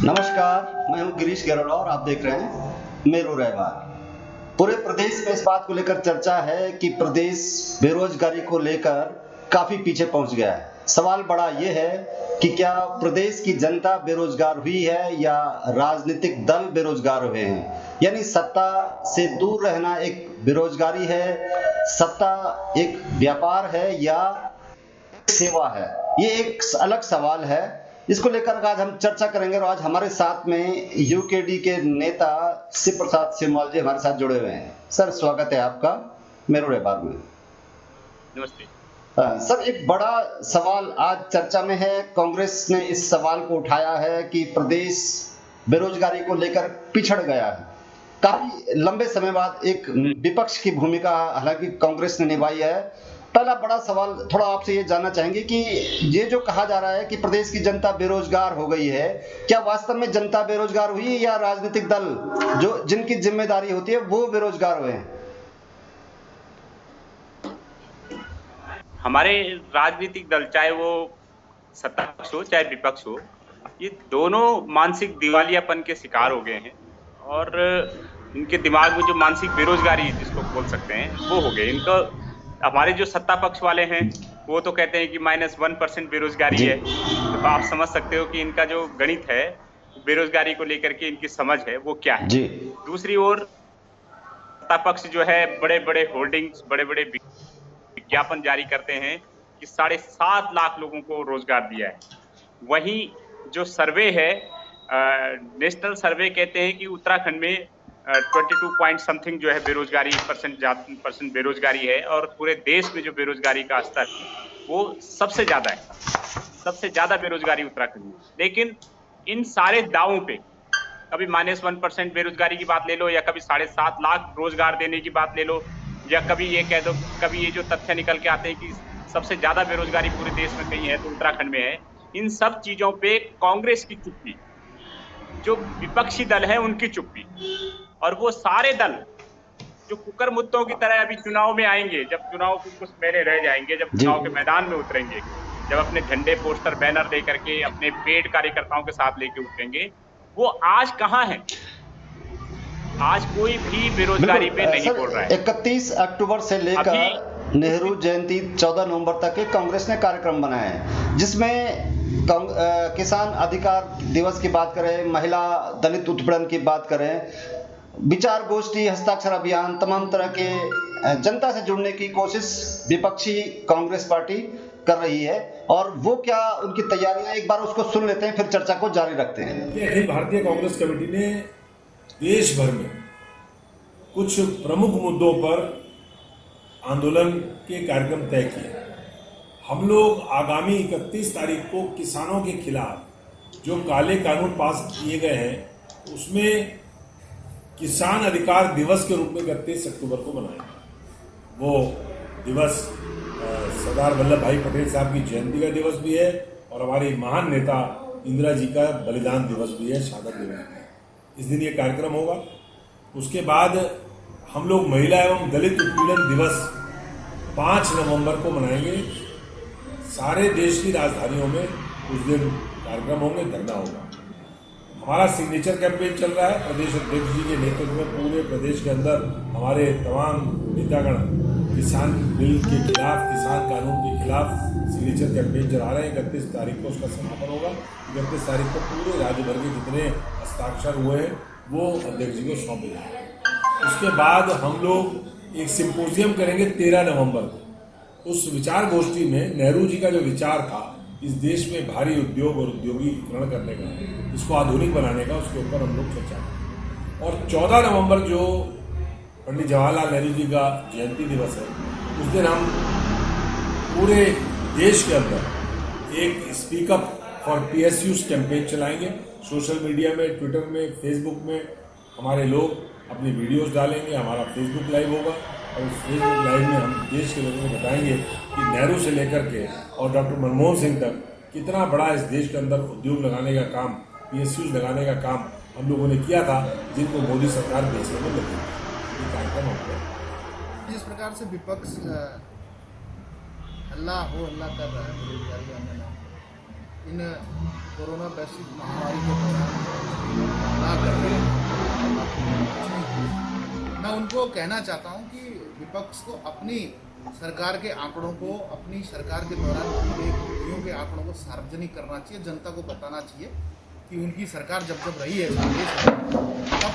नमस्कार, मैं हूं गिरीश गरोड़ा और आप देख रहे हैं मेरो रहबर। पूरे प्रदेश में इस बात को लेकर चर्चा है कि प्रदेश बेरोजगारी को लेकर काफी पीछे पहुंच गया है। सवाल बड़ा ये है कि क्या प्रदेश की जनता बेरोजगार हुई है या राजनीतिक दल बेरोजगार हुए हैं। यानी सत्ता से दूर रहना एक बेरोजगारी है, सत्ता एक व्यापार है या सेवा है। ये एक अलग सवाल है। इसको लेकर आज हम चर्चा करेंगे और आज हमारे साथ में यूकेडी के नेता शिव प्रसाद सिरमौल जी हमारे साथ जुड़े हुए हैं। सर, स्वागत है आपका मेरो रहबर में। नमस्ते। सर, एक बड़ा सवाल आज चर्चा में है। कांग्रेस ने इस सवाल को उठाया है कि प्रदेश बेरोजगारी को लेकर पिछड़ गया है। काफी लंबे समय बाद एक विपक्ष की भूमिका हालांकि कांग्रेस ने निभाई है। पहला बड़ा सवाल थोड़ा आपसे ये जानना चाहेंगे कि ये जो कहा जा रहा है कि प्रदेश की जनता बेरोजगार हो गई है, क्या वास्तव में जनता बेरोजगार हुई है या राजनीतिक दल जो जिनकी जिम्मेदारी होती है वो बेरोजगार हुए हैं? हमारे राजनीतिक दल, चाहे वो सत्ता पक्ष हो चाहे विपक्ष हो, ये दोनों मानसिक दिवालियापन के शिकार हो गए हैं और इनके दिमाग में जो मानसिक बेरोजगारी जिसको बोल सकते हैं वो हो गए। इनका हमारे जो सत्ता पक्ष वाले हैं वो तो कहते हैं कि -1% बेरोजगारी है। तो आप समझ सकते हो कि इनका जो गणित है बेरोजगारी को लेकर के इनकी समझ है वो क्या है। दूसरी ओर सत्ता पक्ष जो है बड़े बड़े होर्डिंग्स, बड़े बड़े विज्ञापन जारी करते हैं कि 7.5 लाख लोगों को रोजगार दिया है। वहीं जो सर्वे है, नेशनल सर्वे कहते हैं कि उत्तराखंड में 22 पॉइंट समथिंग जो है बेरोजगारी परसेंट बेरोजगारी है और पूरे देश में जो बेरोजगारी का स्तर है वो सबसे ज्यादा है। सबसे ज्यादा बेरोजगारी उत्तराखंड में। लेकिन इन सारे दावों पे कभी -1% बेरोजगारी की बात ले लो या कभी 7.5 लाख रोजगार देने की बात ले लो या कभी ये कह दो, कभी ये जो तथ्य निकल के आते हैं कि सबसे ज्यादा बेरोजगारी पूरे देश में कहीं है तो उत्तराखंड में है। इन सब चीजों पे कांग्रेस की चुप्पी, जो विपक्षी दल है उनकी चुप्पी, और वो सारे दल जो कुकर मुद्दों की तरह अभी चुनाव में आएंगे, जब चुनाव के कुछ महीने रह जाएंगे, जब चुनाव के मैदान में उतरेंगे, जब अपने झंडे, पोस्टर, बैनर लेकर के अपने पेड कार्यकर्ताओं के साथ लेके उतरेंगे, वो आज कहाँ है? आज कोई भी बेरोजगारी पे नहीं बोल रहा है। 31 अक्टूबर से लेकर नेहरू जयंती 14 नवंबर तक के कांग्रेस ने कार्यक्रम बनाए हैं, जिसमें किसान अधिकार दिवस की बात करें, महिला दलित उत्पीड़न की बात करें, विचार गोष्ठी, हस्ताक्षर अभियान, तमाम तरह के जनता से जुड़ने की कोशिश विपक्षी कांग्रेस पार्टी कर रही है। और वो क्या उनकी तैयारियां, एक बार उसको सुन लेते हैं फिर चर्चा को जारी रखते हैं। अखिल भारतीय कांग्रेस कमेटी ने देश भर में कुछ प्रमुख मुद्दों पर आंदोलन के कार्यक्रम तय किए। हम लोग आगामी 31 तारीख को किसानों के खिलाफ जो काले कानून पास किए गए हैं उसमें किसान अधिकार दिवस के रूप में 31 अक्टूबर को मनाएंगे। वो दिवस सरदार वल्लभ भाई पटेल साहब की जयंती का दिवस भी है और हमारी महान नेता इंदिरा जी का बलिदान दिवस भी है, शहादत दिवस भी है। इस दिन ये कार्यक्रम होगा। उसके बाद हम लोग महिला एवं दलित उत्पीड़न दिवस 5 नवंबर को मनाएंगे। सारे देश की राजधानियों में उस दिन कार्यक्रम होंगे, धरना होगा। हमारा सिग्नेचर कैंपेन चल रहा है। प्रदेश अध्यक्ष जी के नेतृत्व में पूरे प्रदेश के अंदर हमारे तमाम नेतागण किसान बिल के खिलाफ, किसान कानून के खिलाफ सिग्नेचर कैंपेन चला रहे हैं। 31 तारीख को उसका समापन होगा। 31 तारीख को पूरे राज्य भर के जितने हस्ताक्षर हुए हैं वो अध्यक्ष जी को सौंपे जाएंगे। उसके बाद हम लोग एक सिंपोजियम करेंगे 13 नवंबर को। उस विचार गोष्ठी में नेहरू जी का जो विचार था इस देश में भारी उद्योग और उद्योगीकरण करने का, इसको आधुनिक बनाने का, उसके ऊपर हम लोग चर्चा करेंगे। और 14 नवंबर जो पंडित जवाहरलाल नेहरू जी का जयंती दिवस है, उस दिन हम पूरे देश के अंदर एक स्पीकअप फॉर PSUs कैंपेन चलाएंगे। सोशल मीडिया में, ट्विटर में, फेसबुक में हमारे लोग अपनी वीडियोस डालेंगे। हमारा फेसबुक लाइव होगा और उस फेसबुक लाइव में हम देश के लोगों को बताएंगे कि नेहरू से लेकर के और डॉक्टर मनमोहन सिंह तक कितना बड़ा इस देश के अंदर उद्योग लगाने का काम, PSUs लगाने का काम हम लोगों ने किया था, जिनको मोदी सरकार बेचने में लगी। ये कार्यक्रम होगा। जिस प्रकार से विपक्ष हल्ला कर रहा है बेरोजगारी आंदोलन, इन कोरोना वैश्विक महामारी के दौरान ना करके मैं उनको कहना चाहता हूं कि विपक्ष को अपनी सरकार के आंकड़ों को, अपनी सरकार के दौरान गतिविधियों के आंकड़ों को सार्वजनिक करना चाहिए, जनता को बताना चाहिए कि उनकी सरकार जब जब रही है तब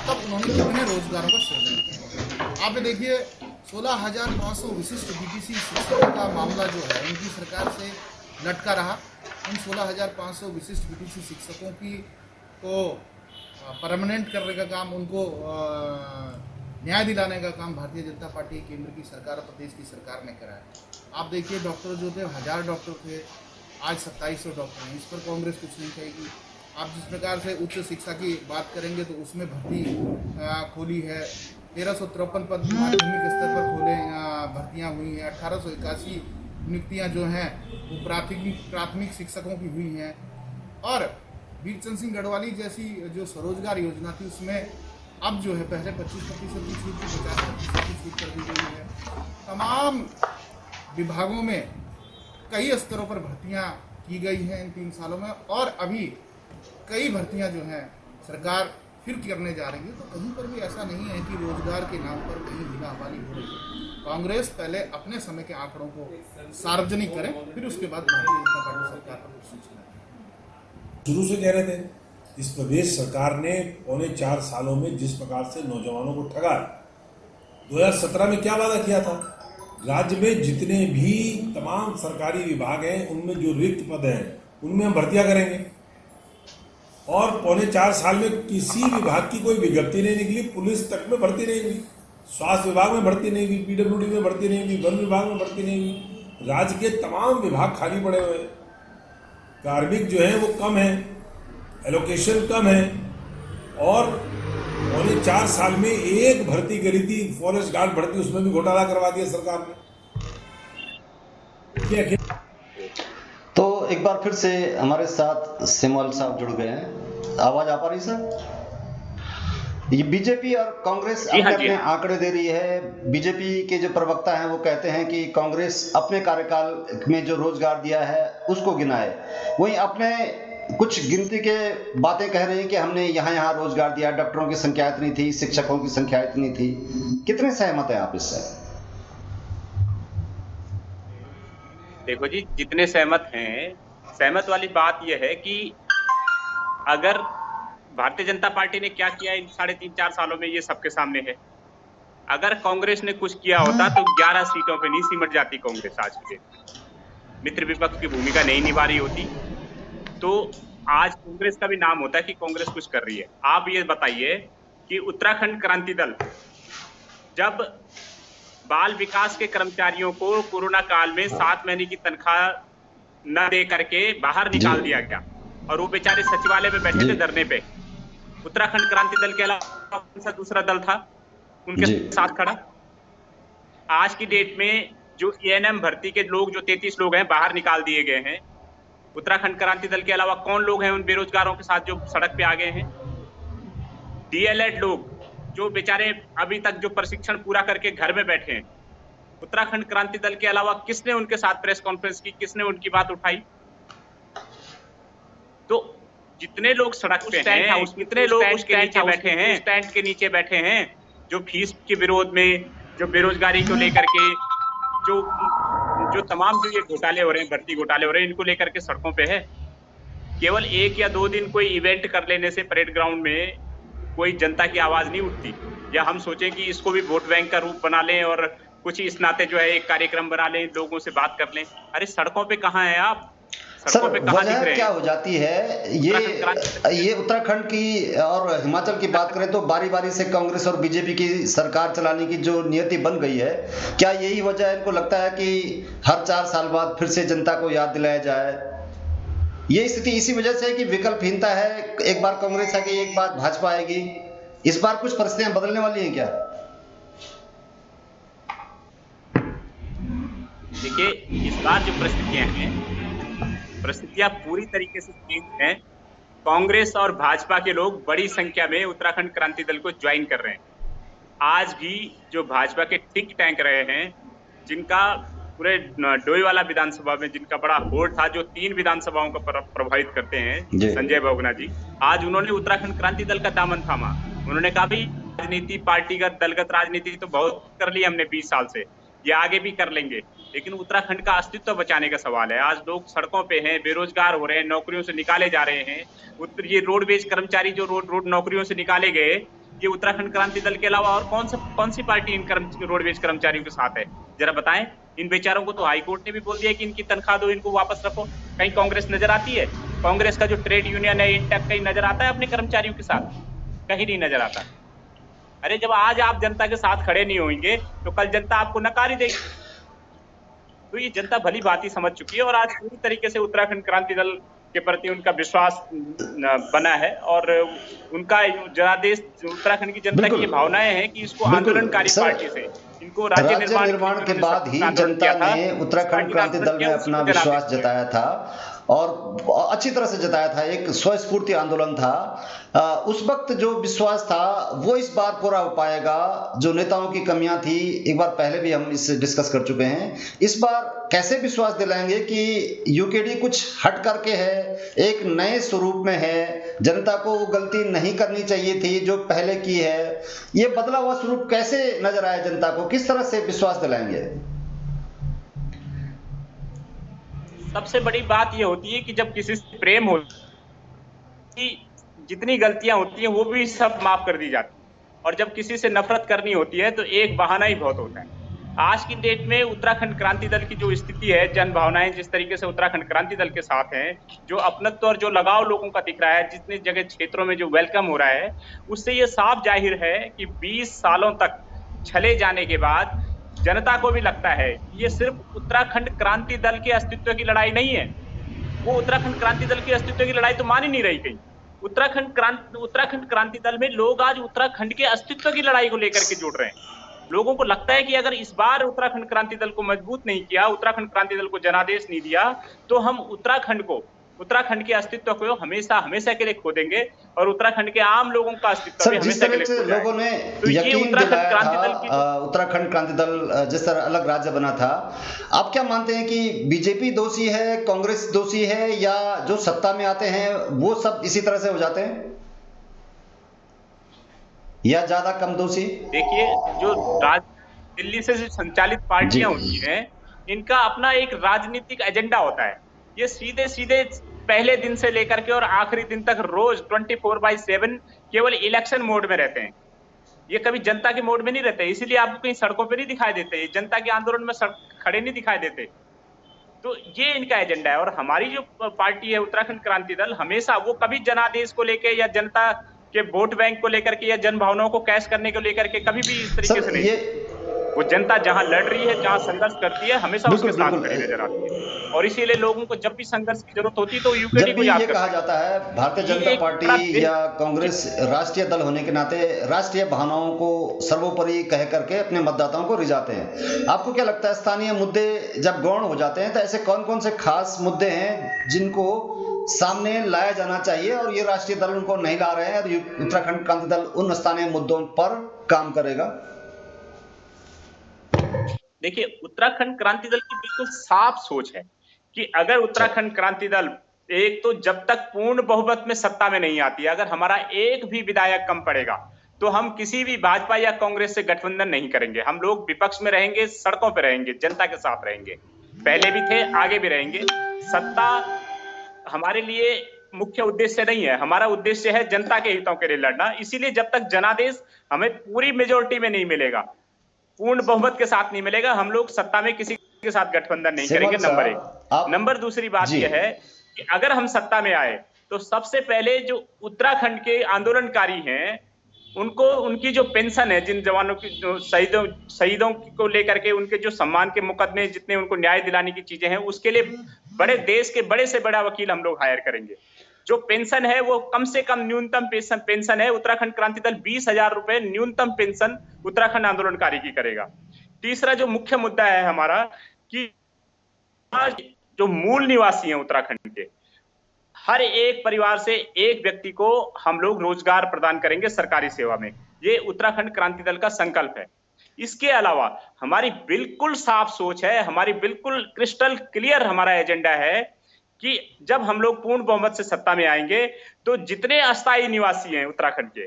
तब उन्होंने कितने रोजगारों का सृजन किया। आप देखिए 16,500 विशिष्ट बीटीसी शिक्षकों का मामला जो है उनकी सरकार से लटका रहा। उन 16,500 विशिष्ट बीटीसी शिक्षकों की को परमानेंट करने का काम, उनको न्याय दिलाने का काम भारतीय जनता पार्टी केंद्र की सरकार और प्रदेश की सरकार ने करा है। आप देखिए डॉक्टर जो थे 1000 डॉक्टर थे, आज 2700 डॉक्टर हैं। इस पर कांग्रेस कुछ नहीं कहेगी। आप जिस प्रकार से उच्च शिक्षा की बात करेंगे तो उसमें भर्ती खोली है, 1353 पद माध्यमिक स्तर पर खोले भर्तियां हुई हैं, 1881 नियुक्तियां जो हैं वो प्राथमिक शिक्षकों की हुई हैं। और वीरचंद सिंह गढ़वाली जैसी जो स्वरोजगार योजना थी उसमें अब जो है पहले 25% की छूट की 50% की छूट कर दी गई है। तमाम विभागों में कई स्तरों पर भर्तियां की गई हैं इन 3 सालों में, और अभी कई भर्तियां जो हैं सरकार फिर करने जा रही है। तो कहीं पर भी ऐसा नहीं है कि रोजगार के नाम पर कहीं हीला हवाली हो रही है। कांग्रेस पहले अपने समय के आंकड़ों को सार्वजनिक करे, फिर उसके बाद भारतीय जनता पार्टी सरकार पर सूचना दें। शुरू से कह रहे थे इस प्रदेश सरकार ने पौने 4 सालों में जिस प्रकार से नौजवानों को ठगा, 2017 में क्या वादा किया था, राज्य में जितने भी तमाम सरकारी विभाग हैं उनमें जो रिक्त पद हैं उनमें हम भर्तियां करेंगे। और पौने 4 साल में किसी विभाग की कोई विज्ञप्ति नहीं निकली, पुलिस तक में भर्ती नहीं हुई, स्वास्थ्य विभाग में भर्ती नहीं हुई, पीडब्ल्यूडी में भर्ती नहीं हुई, वन विभाग में भर्ती नहीं हुई। राज्य के तमाम विभाग खाली पड़े हुए हैं, कार्मिक जो है वो कम है, एलोकेशन कम है। और पौने 4 साल में एक भर्ती करी थी फॉरेस्ट गार्ड भर्ती, उसमें भी घोटाला करवा दिया सरकार ने। तो एक बार फिर से हमारे साथ सिमल साहब जुड़ गए हैं। आवाज आ पा रही सर? ये बीजेपी और कांग्रेस अपने अपने आंकड़े दे रही है। बीजेपी के जो प्रवक्ता हैं वो कहते हैं कि कांग्रेस अपने कार्यकाल में जो रोजगार दिया है उसको गिनाए, वहीं अपने कुछ गिनती के बातें कह रहे हैं कि हमने यहाँ रोजगार दिया, डॉक्टरों की संख्या इतनी थी, शिक्षकों की संख्या इतनी थी। कितने सहमत हैं आप इससे? देखो जी, जितने सहमत हैं, सहमत वाली बात यह है कि अगर भारतीय जनता पार्टी ने क्या किया इन 3.5-4 सालों में ये सबके सामने है। अगर कांग्रेस ने कुछ किया होता तो 11 सीटों पे नहीं सिमट जाती कांग्रेस आज के दिन। मित्र विपक्ष की भूमिका नहीं निभा रही होती तो आज कांग्रेस का भी नाम होता है कि कांग्रेस कुछ कर रही है। आप ये बताइए कि उत्तराखंड क्रांति दल जब बाल विकास के कर्मचारियों को कोरोना काल में 7 महीने की तनख्वाह न दे करके बाहर निकाल दिया गया और वो बेचारे सचिवालय में बैठे थे धरने पे, उत्तराखंड क्रांति दल के अलावा कौन सा दूसरा दल था उनके साथ खड़ा? आज की डेट में जो एएनएम भर्ती के लोग, जो 33 लोग हैं बाहर निकाल दिए गए हैं, उत्तराखंड क्रांति दल के अलावा कौन लोग हैं उन बेरोजगारों के साथ जो सड़क पे आ गए हैं? डीएलएड लोग जो बेचारे अभी तक जो प्रशिक्षण पूरा करके घर में बैठे हैं, उत्तराखंड क्रांति दल के अलावा किसने उनके साथ प्रेस कॉन्फ्रेंस की, किसने उनकी बात उठाई? तो जितने लोग सड़क पे हैं, कितने लोग उसके नीचे बैठे हैं, स्टैंड के नीचे बैठे हैं, जो फीस के विरोध में, जो बेरोजगारी को लेकर के, जो तमाम जो ये घोटाले हो रहे हैं, भर्ती घोटाले हो रहे हैं, इनको लेकर के सड़कों पे है। केवल 1 या 2 दिन कोई इवेंट कर लेने से परेड ग्राउंड में कोई जनता की आवाज नहीं उठती, या हम सोचें कि इसको भी वोट बैंक का रूप बना लें और कुछ इस नाते जो है एक कार्यक्रम बना लें, लोगों से बात कर लें। अरे सड़कों पे कहाँ हैं आप? सर, वजह क्या हो जाती है? ये उत्तराखंड की और हिमाचल की बात करें तो बारी बारी से कांग्रेस और बीजेपी की सरकार चलाने की जो नियति बन गई है, क्या यही वजह इनको लगता है कि हर 4 साल बाद फिर से जनता को याद दिलाया जाए? ये स्थिति इसी वजह से है कि विकल्पहीनता है, एक बार कांग्रेस आएगी, एक बार भाजपा आएगी। इस बार कुछ परिस्थितियां बदलने वाली हैं क्या? देखिए, इस बार जो परिस्थितियां हैं, परिस्थितियां पूरी तरीके से चेंज हैं। कांग्रेस और भाजपा के लोग बड़ी संख्या में उत्तराखंड क्रांति दल को ज्वाइन कर रहे हैं। आज भी जो भाजपा के थिंक टैंक रहे हैं, जिनका पूरे डोईवाला विधानसभा में जिनका बड़ा होड़ था, जो 3 विधानसभाओं को प्रभावित करते हैं, जी। संजय बहुगुणा जी, आज उन्होंने उत्तराखंड क्रांति दल का दामन थामा। उन्होंने कहा भाई राजनीति, पार्टीगत दलगत राजनीति तो बहुत कर ली हमने 20 साल से, ये आगे भी कर लेंगे, लेकिन उत्तराखंड का अस्तित्व बचाने का सवाल है। आज लोग सड़कों पे हैं, बेरोजगार हो रहे हैं, नौकरियों से निकाले जा रहे हैं। ये रोडवेज कर्मचारी जो रोड नौकरियों से निकाले गए, ये उत्तराखंड क्रांति दल के अलावा और कौन सी पार्टी इन रोडवेज कर्मचारियों के साथ है, जरा बताएं। इन बेचारों को तो हाईकोर्ट ने भी बोल दिया कि इनकी तनख्वाह दो, इनको वापस रखो। कहीं कांग्रेस नजर आती है? कांग्रेस का जो ट्रेड यूनियन है इंटैक्ट कहीं नजर आता है अपने कर्मचारियों के साथ? कहीं नहीं नजर आता। अरे जब आज आप जनता के साथ खड़े नहीं होंगे तो कल जनता आपको नकार ही देगी। तो ये जनता भली भांति समझ चुकी है और आज पूरी तरीके से उत्तराखंड क्रांति दल के प्रति उनका विश्वास बना है और उनका जनादेश उत्तराखंड की जनता की ये भावनाएं हैं कि इसको आंदोलनकारी पार्टी से इनको राज्य निर्माण के बाद ही जनता ने उत्तराखंड क्रांति दल में अपना विश्वास जताया था और अच्छी तरह से जताया था। एक स्वस्फूर्ति आंदोलन था। उस वक्त जो विश्वास था वो इस बार पूरा हो पाएगा। जो नेताओं की कमियां थी, एक बार पहले भी हम इससे डिस्कस कर चुके हैं। इस बार कैसे विश्वास दिलाएंगे कि यूकेडी कुछ हट करके है, एक नए स्वरूप में है, जनता को वो गलती नहीं करनी चाहिए थी जो पहले की है। ये बदला हुआ स्वरूप कैसे नजर आया जनता को, किस तरह से विश्वास दिलाएंगे? सबसे बड़ी बात ये होती है कि जब किसी से प्रेम हो, जितनी गलतियां होती हैं वो भी सब माफ कर दी जाती है, और जब किसी से नफरत करनी होती है तो एक बहाना ही बहुत होता है। आज की डेट में उत्तराखंड क्रांति दल की जो स्थिति है, जन भावनाएं जिस तरीके से उत्तराखंड क्रांति दल के साथ हैं, जो अपनत्व और जो लगाव लोगों का दिख रहा है, जितनी जगह क्षेत्रों में जो वेलकम हो रहा है, उससे ये साफ जाहिर है कि 20 सालों तक चले जाने के बाद जनता को भी लगता है ये सिर्फ उत्तराखंड क्रांति दल के अस्तित्व की लड़ाई नहीं है। वो उत्तराखंड क्रांति दल के अस्तित्व की लड़ाई तो मान ही नहीं रही कहीं। उत्तराखंड क्रांति दल में लोग आज उत्तराखंड के अस्तित्व की लड़ाई को लेकर के जुड़ रहे हैं। लोगों को लगता है कि अगर इस बार उत्तराखंड क्रांति दल को मजबूत नहीं किया, उत्तराखंड क्रांति दल को जनादेश नहीं दिया, तो हम उत्तराखंड के अस्तित्व को हमेशा के लिए खो देंगे और उत्तराखंड के आम लोगों का अस्तित्व भी हमेशा के लिए खो जाएगा। लोगों ने तो यकीन दिलाया था, उत्तराखंड क्रांति दल जिस तरह अलग राज्य बना था, आप क्या मानते हैं कि बीजेपी दोषी है, कांग्रेस दोषी है, या जो सत्ता में आते हैं वो सब इसी तरह से हो जाते हैं, या ज्यादा कम दोषी? देखिए, जो दिल्ली से संचालित पार्टियां होती हैं, इनका अपना एक राजनीतिक एजेंडा होता है। ये सीधे पहले दिन से लेकर के और आखिरी दिन तक रोज 24/7 केवल इलेक्शन मोड में रहते हैं। ये कभी जनता के मोड में नहीं रहते, इसीलिए आपको कहीं सड़कों पे नहीं दिखाई देते, जनता के आंदोलन में खड़े नहीं दिखाई देते। तो ये इनका एजेंडा है। और हमारी जो पार्टी है उत्तराखंड क्रांति दल, हमेशा वो कभी जनादेश को लेकर या जनता के वोट बैंक को लेकर के या जन भावनाओं को कैश करने को लेकर के कभी भी इस तरीके से नहीं। वो जनता जहां लड़ रही है, जहां संघर्ष करती है, हमेशा उसके साथ खड़ी नजर आती है। और इसीलिए लोगों को जब भी संघर्ष की जरूरत होती है तो यूकेडी को याद कहा जाता है। भारतीय जनता पार्टी या कांग्रेस राष्ट्रीय दल होने के नाते राष्ट्रीय भावनाओं को सर्वोपरि कह करके अपने मतदाताओं को रिझाते हैं। आपको क्या लगता है, स्थानीय मुद्दे जब गौण हो जाते हैं तो ऐसे कौन कौन से खास मुद्दे हैं जिनको सामने लाया जाना चाहिए और ये राष्ट्रीय दल उनको नहीं ला रहे हैं और उत्तराखंड क्रांति दल उन स्थानीय मुद्दों पर काम करेगा? देखिए, उत्तराखंड क्रांति दल की बिल्कुल साफ सोच है कि अगर उत्तराखंड क्रांति दल एक तो जब तक पूर्ण बहुमत में सत्ता में नहीं आती, अगर हमारा एक भी विधायक कम पड़ेगा तो हम किसी भी भाजपा या कांग्रेस से गठबंधन नहीं करेंगे। हम लोग विपक्ष में रहेंगे, सड़कों पर रहेंगे, जनता के साथ रहेंगे, पहले भी थे, आगे भी रहेंगे। सत्ता हमारे लिए मुख्य उद्देश्य नहीं है, हमारा उद्देश्य है जनता के हितों के लिए लड़ना। इसीलिए जब तक जनादेश हमें पूरी मेजोरिटी में नहीं मिलेगा, पूर्ण बहुमत के साथ नहीं मिलेगा, हम लोग सत्ता में किसी के साथ गठबंधन नहीं करेंगे। नंबर एक। नंबर दूसरी बात यह है कि अगर हम सत्ता में आए तो सबसे पहले जो उत्तराखंड के आंदोलनकारी हैं उनको उनकी जो पेंशन है, जिन जवानों की जो शहीदों को लेकर के उनके जो सम्मान के मुकदमे, जितने उनको न्याय दिलाने की चीजें हैं, उसके लिए बड़े देश के बड़े से बड़ा वकील हम लोग हायर करेंगे। जो पेंशन है वो कम से कम न्यूनतम पेंशन है, उत्तराखंड क्रांति दल 20,000 रुपए न्यूनतम पेंशन उत्तराखंड आंदोलनकारी की करेगा। तीसरा जो मुख्य मुद्दा है हमारा कि जो मूल निवासी हैं उत्तराखंड के, हर एक परिवार से एक व्यक्ति को हम लोग रोजगार प्रदान करेंगे सरकारी सेवा में। ये उत्तराखंड क्रांति दल का संकल्प है। इसके अलावा हमारी बिल्कुल साफ सोच है, हमारी बिल्कुल क्रिस्टल क्लियर हमारा एजेंडा है कि जब हम लोग पूर्ण बहुमत से सत्ता में आएंगे तो जितने अस्थायी निवासी हैं उत्तराखंड के,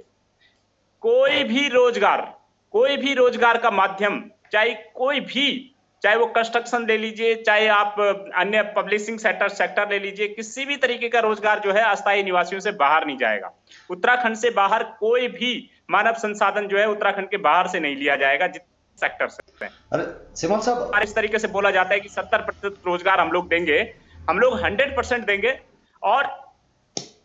कोई भी रोजगार का माध्यम, चाहे वो कंस्ट्रक्शन ले लीजिए, चाहे आप अन्य पब्लिशिंग सेक्टर ले लीजिए, किसी भी तरीके का रोजगार जो है अस्थायी निवासियों से बाहर नहीं जाएगा। उत्तराखंड से बाहर कोई भी मानव संसाधन जो है उत्तराखंड के बाहर से नहीं लिया जाएगा जिस सेक्टर से। अरे सिमोन साहब, इस तरीके से बोला जाता है कि 70% रोजगार हम लोग देंगे, हम लोग 100% देंगे, और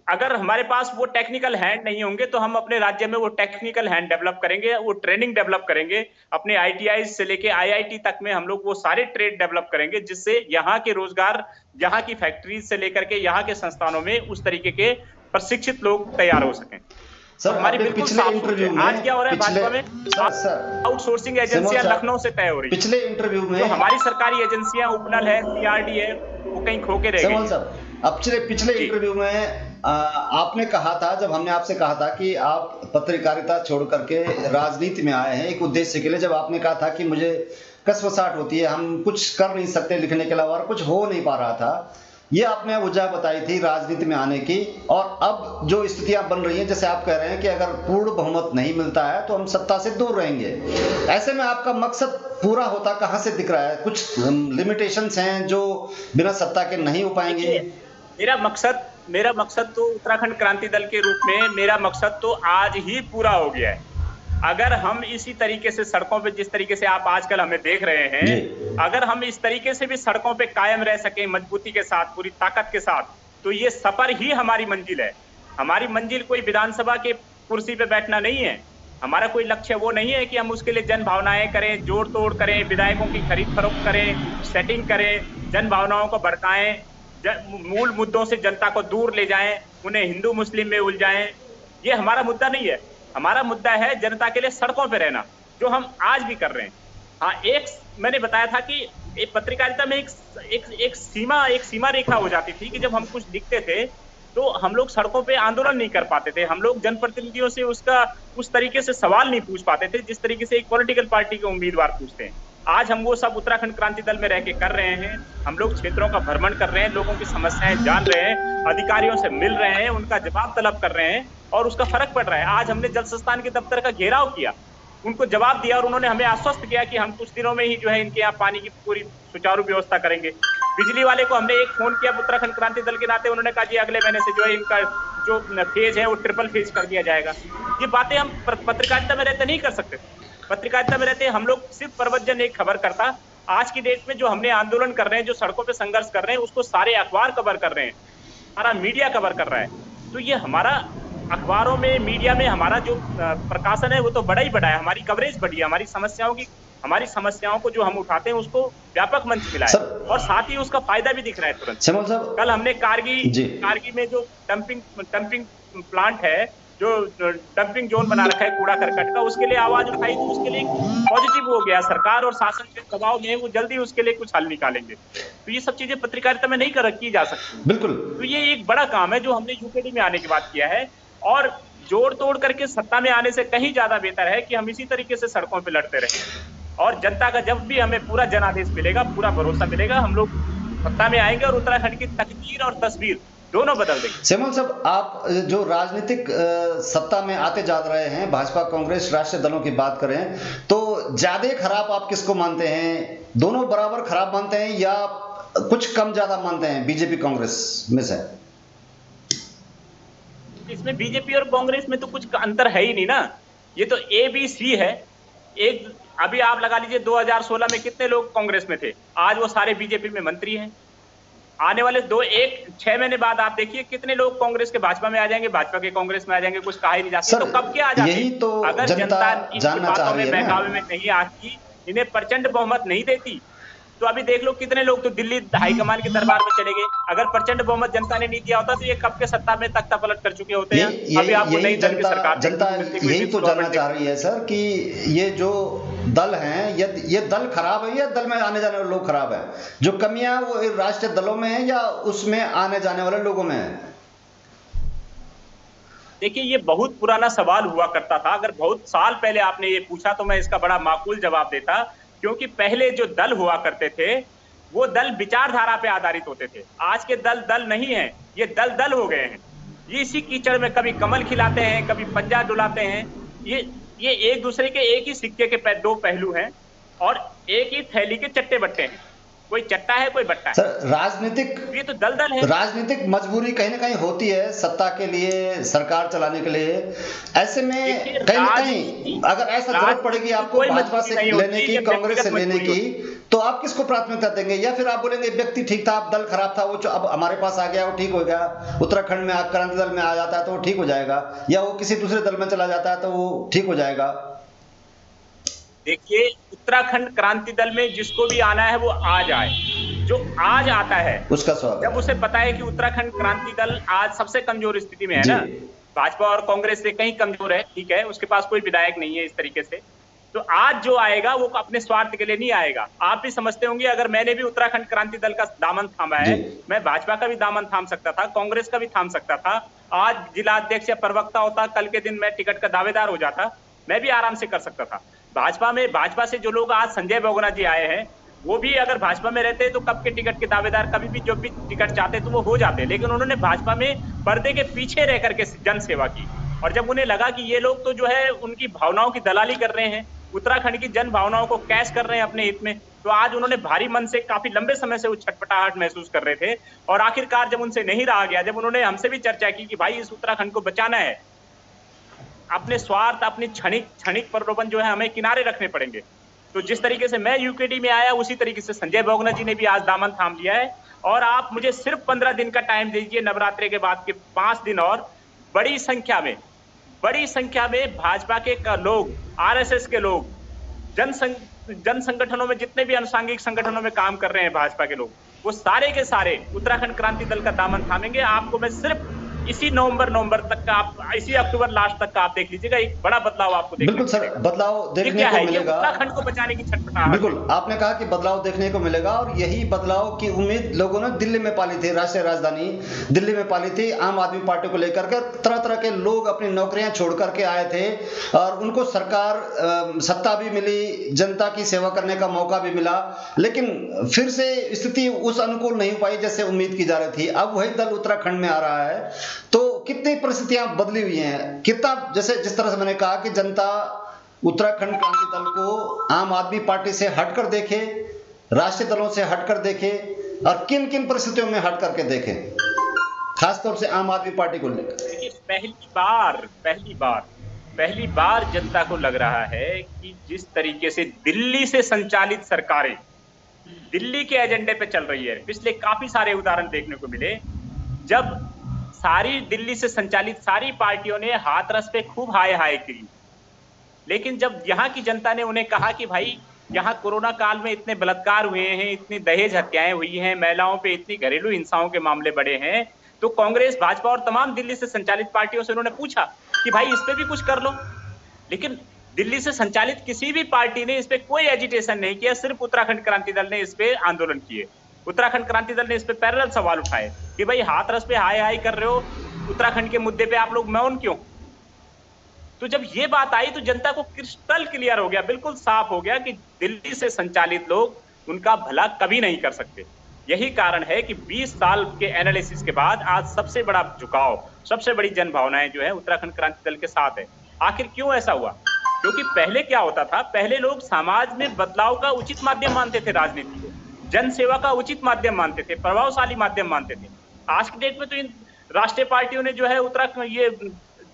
अगर हमारे पास वो टेक्निकल हैंड नहीं होंगे तो हम अपने राज्य में वो टेक्निकल हैंड डेवलप करेंगे, वो ट्रेनिंग डेवलप करेंगे, अपने ITI से लेके IIT तक में हम लोग वो सारे ट्रेड डेवलप करेंगे, जिससे यहाँ के रोजगार, यहाँ की फैक्ट्रीज से लेकर के यहाँ के संस्थानों में उस तरीके के प्रशिक्षित लोग तैयार हो सकें। सर हमारी आपने बिल्कुल पिछले साफ इंटरव्यू सोच में है। आज क्या हो रहा है भाजपा में, सर आउटसोर्सिंग एजेंसियां लखनऊ से तय हो रही है। पिछले इंटरव्यू में जो हमारी सरकारी एजेंसियां उपनल है, CRD है, वो कहीं खो के रह गई। साहब, अब पिछले इंटरव्यू में आपने कहा था, जब हमने आपसे कहा था कि आप पत्रकारिता छोड़ करके राजनीति में आए हैं एक उद्देश्य के लिए, जब आपने कहा था कि मुझे कसवसाहट होती है, हम कुछ कर नहीं सकते लिखने के अलावा, और कुछ हो नहीं पा रहा था, ये आपने वजह बताई थी राजनीति में आने की। और अब जो स्थितियां बन रही हैं, जैसे आप कह रहे हैं कि अगर पूर्ण बहुमत नहीं मिलता है तो हम सत्ता से दूर रहेंगे, ऐसे में आपका मकसद पूरा होता कहां से दिख रहा है? कुछ लिमिटेशंस हैं जो बिना सत्ता के नहीं हो पाएंगे? मेरा मकसद तो उत्तराखंड क्रांति दल के रूप में मेरा मकसद तो आज ही पूरा हो गया है। अगर हम इसी तरीके से सड़कों पे, जिस तरीके से आप आजकल हमें देख रहे हैं, अगर हम इस तरीके से भी सड़कों पे कायम रह सके मजबूती के साथ, पूरी ताकत के साथ, तो ये सफर ही हमारी मंजिल है। हमारी मंजिल कोई विधानसभा के कुर्सी पे बैठना नहीं है। हमारा कोई लक्ष्य वो नहीं है कि हम उसके लिए जन भावनाएं करें, जोड़ तोड़ करें, विधायकों की खरीद फरोख्त करें, सेटिंग करें, जन भावनाओं को भड़काएं, मूल मुद्दों से जनता को दूर ले जाएं, उन्हें हिंदू मुस्लिम में उलझाएं। ये हमारा मुद्दा नहीं है। हमारा मुद्दा है जनता के लिए सड़कों पे रहना, जो हम आज भी कर रहे हैं। हाँ, एक मैंने बताया था कि एक पत्रकारिता में एक सीमा रेखा हो जाती थी कि जब हम कुछ लिखते थे तो हम लोग सड़कों पे आंदोलन नहीं कर पाते थे, हम लोग जनप्रतिनिधियों से उस तरीके से सवाल नहीं पूछ पाते थे जिस तरीके से एक पॉलिटिकल पार्टी के उम्मीदवार पूछते हैं। आज हम वो सब उत्तराखंड क्रांति दल में रह के कर रहे हैं। हम लोग क्षेत्रों का भ्रमण कर रहे हैं, लोगों की समस्याएं जान रहे हैं, अधिकारियों से मिल रहे हैं, उनका जवाब तलब कर रहे हैं, और उसका फर्क पड़ रहा है। आज हमने जल संस्थान के दफ्तर का घेराव किया, उनको जवाब दिया, और उन्होंने हमें आश्वस्त किया कि हम कुछ दिनों में ही जो है इनके यहाँ पानी की पूरी सुचारू व्यवस्था करेंगे। बिजली वाले को हमने एक फोन किया उत्तराखंड क्रांति दल के नाते, उन्होंने कहा जी अगले महीने से जो है इनका जो फेज है वो ट्रिपल फेज कर दिया जाएगा। ये बातें हम पत्रकारिता में रहते नहीं कर सकते। पत्रकारिता में रहते हम लोग सिर्फ प्रवचन एक खबर करता। आज की डेट में जो हमने आंदोलन कर रहे हैं, जो सड़कों पे संघर्ष कर रहे हैं, उसको सारे अखबार कवर कर रहे हैं, सारा मीडिया कवर कर रहा है। तो ये हमारा अखबारों में, मीडिया में हमारा जो प्रकाशन है वो तो बड़ा ही बड़ा है, हमारी कवरेज बढ़ी है, हमारी समस्याओं को जो हम उठाते हैं उसको व्यापक मंच मिला है, और साथ ही उसका फायदा भी दिख रहा है तुरंत। कल हमने कारगी में जो डंपिंग प्लांट है, जो डंपिंग जोन बना रखा है कूड़ा करकट का, उसके लिए आवाज उठाई तो उसके लिए पॉजिटिव हो गया। सरकार और शासन के दबाव में वो जल्दी उसके लिए कुछ हल निकालेंगे। तो ये सब चीजें पत्रकारिता में नहीं की जा सकती। बिल्कुल। तो ये एक बड़ा काम है जो हमने यूकेडी में आने के बाद किया है, और जोड़ तोड़ करके सत्ता में आने से कहीं ज्यादा बेहतर है कि हम इसी तरीके से सड़कों पे लड़ते रहें, और जनता का जब भी हमें पूरा जनादेश मिलेगा, पूरा भरोसा मिलेगा, हम लोग सत्ता में आएंगे और उत्तराखंड की तकदीर और तस्वीर दोनों बदल देंगे। सेमोन साहब, आप जो राजनीतिक सत्ता में आते जा रहे हैं, भाजपा कांग्रेस राष्ट्रीय दलों की बात करें तो ज्यादा खराब आप किसको मानते हैं? दोनों बराबर खराब मानते हैं या कुछ कम ज्यादा मानते हैं बीजेपी कांग्रेस में से? इसमें बीजेपी और कांग्रेस में तो कुछ अंतर है ही नहीं ना, ये तो ABC है। एक अभी आप लगा लीजिए 2016 में कितने लोग कांग्रेस में थे, आज वो सारे बीजेपी में मंत्री हैं। आने वाले 6 महीने बाद आप देखिए कितने लोग कांग्रेस के भाजपा में आ जाएंगे, भाजपा के कांग्रेस में आ जाएंगे, कुछ कहा ही नहीं जा सकता। तो कब के आ जाते? यही तो अगर जनता इन बातों में बहकावे में नहीं आती, इन्हें प्रचंड बहुमत नहीं देती, तो अभी देख लो कितने लोग तो दिल्ली हाईकमान के दरबार में चले गए। अगर प्रचंड बहुमत जनता ने नहीं दिया होता तो ये कब के सत्ता में तख्ता पलट कर चुके होते हैं। अभी आपको नई दल की सरकार, जनता यही तो जानना चाह रही है सर कि ये जो दल हैं, ये दल खराब है या दल में आने जाने वाले लोग खराब है? जो कमियां वो राष्ट्रीय दलों में है या उसमें आने जाने वाले लोगों में है? देखिए, ये बहुत पुराना सवाल हुआ करता था। अगर बहुत साल पहले आपने ये पूछा तो मैं इसका बड़ा माकूल जवाब देता, क्योंकि पहले जो दल हुआ करते थे वो दल विचारधारा पे आधारित होते थे। आज के दल दल नहीं है, ये दल दल हो गए हैं। ये इसी कीचड़ में कभी कमल खिलाते हैं, कभी पंजा डुलाते हैं। ये एक दूसरे के एक ही सिक्के के दो पहलू हैं और एक ही थैली के चट्टे बट्टे हैं। कोई चट्टा है, कोई बट्टा है। सर, राजनीतिक ये तो दलदल है। राजनीतिक मजबूरी कहीं ना कहीं होती है सत्ता के लिए, सरकार चलाने के लिए। ऐसे में कहीं ना कहीं अगर ऐसा जरूरत पड़ेगी आपको भाजपा से लेने की, कांग्रेस से लेने की, तो आप किसको प्राथमिकता देंगे? या फिर आप बोलेंगे व्यक्ति ठीक था, दल खराब था, वो अब हमारे पास आ गया, वो ठीक हो गया, उत्तराखंड में क्रांति दल में आ जाता है तो वो ठीक हो जाएगा, या वो किसी दूसरे दल में चला जाता है तो वो ठीक हो जाएगा? देखिए, उत्तराखंड क्रांति दल में जिसको भी आना है वो आ जाए। जो आज आता है उसका स्वागत। जब उसे पता है कि उत्तराखंड क्रांति दल आज सबसे कमजोर स्थिति में है ना, भाजपा और कांग्रेस से कहीं कमजोर है, ठीक है, उसके पास कोई विधायक नहीं है इस तरीके से, तो आज जो आएगा वो अपने स्वार्थ के लिए नहीं आएगा। आप भी समझते होंगे, अगर मैंने भी उत्तराखंड क्रांति दल का दामन थामा है, मैं भाजपा का भी दामन थाम सकता था, कांग्रेस का भी थाम सकता था। आज जिला अध्यक्ष या प्रवक्ता होता, कल के दिन मैं टिकट का दावेदार हो जाता, मैं भी आराम से कर सकता था। भाजपा से जो लोग आज संजय बहुगुणा जी आए हैं, वो भी अगर भाजपा में रहते तो कब के टिकट के दावेदार, कभी भी जो भी टिकट चाहते तो वो हो जाते। लेकिन उन्होंने भाजपा में पर्दे के पीछे रह करके जन सेवा की, और जब उन्हें लगा कि ये लोग तो जो है उनकी भावनाओं की दलाली कर रहे हैं, उत्तराखंड की जन भावनाओं को कैश कर रहे हैं अपने हित में, तो आज उन्होंने भारी मन से, काफी लंबे समय से वो छटपटाहट महसूस कर रहे थे। और आखिरकार जब उनसे नहीं रहा गया, जब उन्होंने हमसे भी चर्चा की कि भाई इस उत्तराखंड को बचाना है, अपने स्वार्थ, अपनी क्षणिक प्रलोभन जो है हमें किनारे रखने पड़ेंगे, तो जिस तरीके से मैं यूकेडी में आया उसी तरीके से संजय बहुगुणा जी ने भी आज दामन थाम लिया है। और आप मुझे सिर्फ 15 दिन का टाइम दीजिए, नवरात्रि के बाद के 5 दिन, और बड़ी संख्या में भाजपा के लोग, आरएसएस के लोग, जन संगठनों में जितने भी अनुसांगिक संगठनों में काम कर रहे हैं भाजपा के लोग, वो सारे के सारे उत्तराखंड क्रांति दल का दामन थामेंगे। आपको मैं सिर्फ इसी नवंबर तक का, आप इसी अक्टूबर लास्ट तक का आप देख लीजिएगा, एक बड़ा बदलाव आपको देखने बिल्कुल सर, बदलाव देखने को मिलेगा। उत्तराखंड को बचाने की छटपटाहट। बिल्कुल, आपने कहा कि बदलाव देखने को मिलेगा, और यही बदलाव की उम्मीद लोगों ने दिल्ली में पाली थी, राष्ट्रीय राजधानी दिल्ली में पाली थी। आम आदमी पार्टी को लेकर के तरह तरह के लोग अपनी नौकरियां छोड़ करके आए थे, और उनको सरकार, सत्ता भी मिली, जनता की सेवा करने का मौका भी मिला, लेकिन फिर से स्थिति उस अनुकूल नहीं हो पाई जैसे उम्मीद की जा रही थी। अब वही दल उत्तराखंड में आ रहा है, तो कितनी परिस्थितियां बदली हुई हैं, कितना, जैसे जिस तरह से मैंने कहा कि जनता उत्तराखंड क्रांति दल को आम आदमी पार्टी से हटकर देखे, राष्ट्रीय दलों से हटकर देखे, और किन किन परिस्थितियों में हट करके देखे, खासतौर से आम आदमी पार्टी को लेकर। देखिए, पहली बार जनता को लग रहा है कि जिस तरीके से दिल्ली से संचालित सरकारें दिल्ली के एजेंडे पे चल रही है, पिछले काफी सारे उदाहरण देखने को मिले, जब सारी दिल्ली से संचालित सारी पार्टियों ने हाथरस पे खूब हाय हाय की, लेकिन जब यहाँ की जनता ने उन्हें कहा कि भाई यहाँ कोरोना काल में इतने बलात्कार हुए हैं, इतनी दहेज हत्याएं हुई हैं, महिलाओं पे इतनी घरेलू हिंसाओं के मामले बढ़े हैं, तो कांग्रेस, भाजपा और तमाम दिल्ली से संचालित पार्टियों से उन्होंने पूछा कि भाई इस पे भी कुछ कर लो। लेकिन दिल्ली से संचालित किसी भी पार्टी ने इस पे कोई एजिटेशन नहीं किया, सिर्फ उत्तराखंड क्रांति दल ने इस पे आंदोलन किए। उत्तराखंड क्रांति दल ने इस पे पैरेलल सवाल उठाए कि भाई हाथरस पे हाय हाय कर रहे हो, उत्तराखंड के मुद्दे पे आप लोग मौन क्यों? तो जब ये बात आई तो जनता को क्रिस्टल क्लियर हो गया, बिल्कुल साफ हो गया कि दिल्ली से संचालित लोग उनका भला कभी नहीं कर सकते। यही कारण है कि 20 साल के एनालिसिस के बाद आज सबसे बड़ा झुकाव, सबसे बड़ी जन भावनाएं जो है उत्तराखंड क्रांति दल के साथ है। आखिर क्यों ऐसा हुआ? क्योंकि पहले क्या होता था, पहले लोग समाज में बदलाव का उचित माध्यम मानते थे, राजनीति को जन सेवा का उचित माध्यम मानते थे, प्रभावशाली माध्यम मानते थे। आज की डेट में तो इन राष्ट्रीय पार्टियों ने जो है उत्तराखंड, ये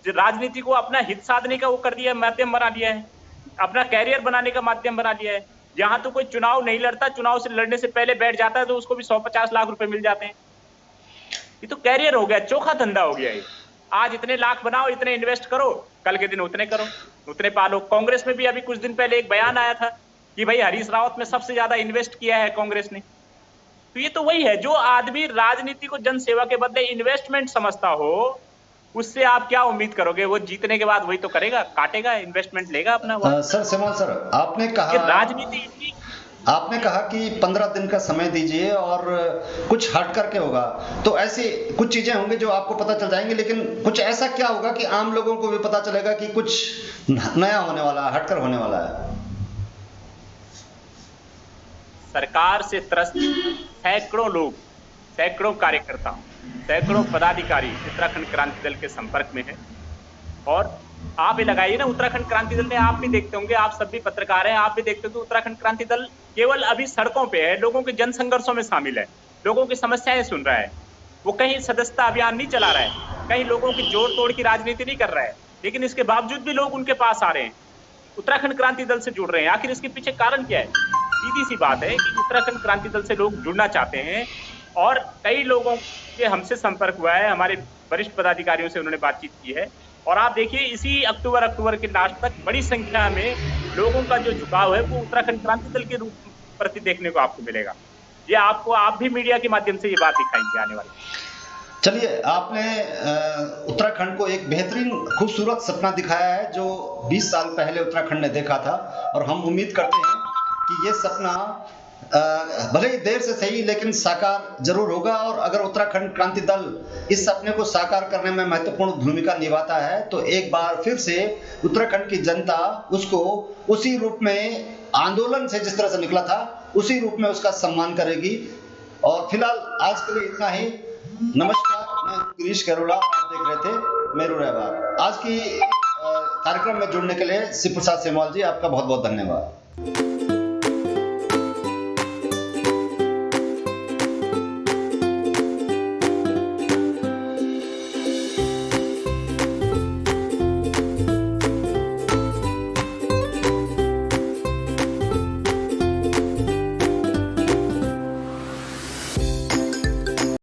राजनीति को अपना हित साधने का वो कर दिया, माध्यम बना दिया है, अपना कैरियर बनाने का माध्यम बना दिया है। यहाँ तो कोई चुनाव नहीं लड़ता, चुनाव से लड़ने से पहले बैठ जाता है तो उसको भी 150 लाख रुपए मिल जाते हैं। ये तो कैरियर हो गया, चोखा धंधा हो गया ये। आज इतने लाख बनाओ, इतने इन्वेस्ट करो, कल के दिन उतने करो, उतने पालो। कांग्रेस में भी अभी कुछ दिन पहले एक बयान आया था कि भाई हरीश रावत में सबसे ज्यादा इन्वेस्ट किया है कांग्रेस ने। तो ये तो वही है, जो आदमी राजनीति को जन सेवा के बदले इन्वेस्टमेंट समझता हो, उससे आप क्या उम्मीद करोगे? वो जीतने के बाद वही तो करेगा, काटेगा, इन्वेस्टमेंट लेगा अपना। सर, सेमल सर, आपने कहा राजनीति आपने कहा कि 15 दिन का समय दीजिए और कुछ हट करके होगा, तो ऐसी कुछ चीजें होंगी जो आपको पता चल जाएंगी, लेकिन कुछ ऐसा क्या होगा कि आम लोगों को भी पता चलेगा कि कुछ नया होने वाला है, हटकर होने वाला है? सरकार से त्रस्त सैकड़ों लोग, सैकड़ों कार्यकर्ता, सैकड़ों पदाधिकारी उत्तराखंड क्रांति दल के संपर्क में है। और आप ये लगाइए ना, उत्तराखंड क्रांति दल में आप भी देखते होंगे, आप सब भी पत्रकार हैं, आप भी देखते होंगे उत्तराखंड क्रांति दल केवल अभी सड़कों पे है, लोगों के जन संघर्षों में शामिल है, लोगों की समस्याएं सुन रहा है। वो कहीं सदस्यता अभियान नहीं चला रहा है, कहीं लोगों की जोड़ तोड़ की राजनीति नहीं कर रहा है, लेकिन इसके बावजूद भी लोग उनके पास आ रहे हैं, उत्तराखंड क्रांति दल से जुड़ रहे हैं। आखिर इसके पीछे कारण क्या है? सीधी सी बात है कि उत्तराखंड क्रांति दल से लोग जुड़ना चाहते हैं और कई लोगों के हमसे संपर्क हुआ है, हमारे वरिष्ठ पदाधिकारियों से उन्होंने बातचीत की है। और आप देखिए इसी अक्टूबर के लास्ट तक बड़ी संख्या में लोगों का जो झुकाव है वो उत्तराखंड क्रांति दल के रूप प्रति देखने को आपको मिलेगा। ये आपको, आप भी मीडिया के माध्यम से ये बात दिखाएंगे आने वाले। चलिए, आपने उत्तराखंड को एक बेहतरीन खूबसूरत सपना दिखाया है जो 20 साल पहले उत्तराखंड ने देखा था, और हम उम्मीद करते हैं कि ये सपना भले ही देर से सही लेकिन साकार जरूर होगा। और अगर उत्तराखंड क्रांति दल इस सपने को साकार करने में महत्वपूर्ण भूमिका निभाता है तो एक बार फिर से उत्तराखंड की जनता उसको उसी रूप में, आंदोलन से जिस तरह से निकला था उसी रूप में उसका सम्मान करेगी। और फिलहाल आज के लिए इतना ही। नमस्कार, मैं गिरीश गरोला, आप देख रहे थे मेरू रहबर। आज की कार्यक्रम में जुड़ने के लिए शिव प्रसाद सेमवाल जी, आपका बहुत बहुत धन्यवाद।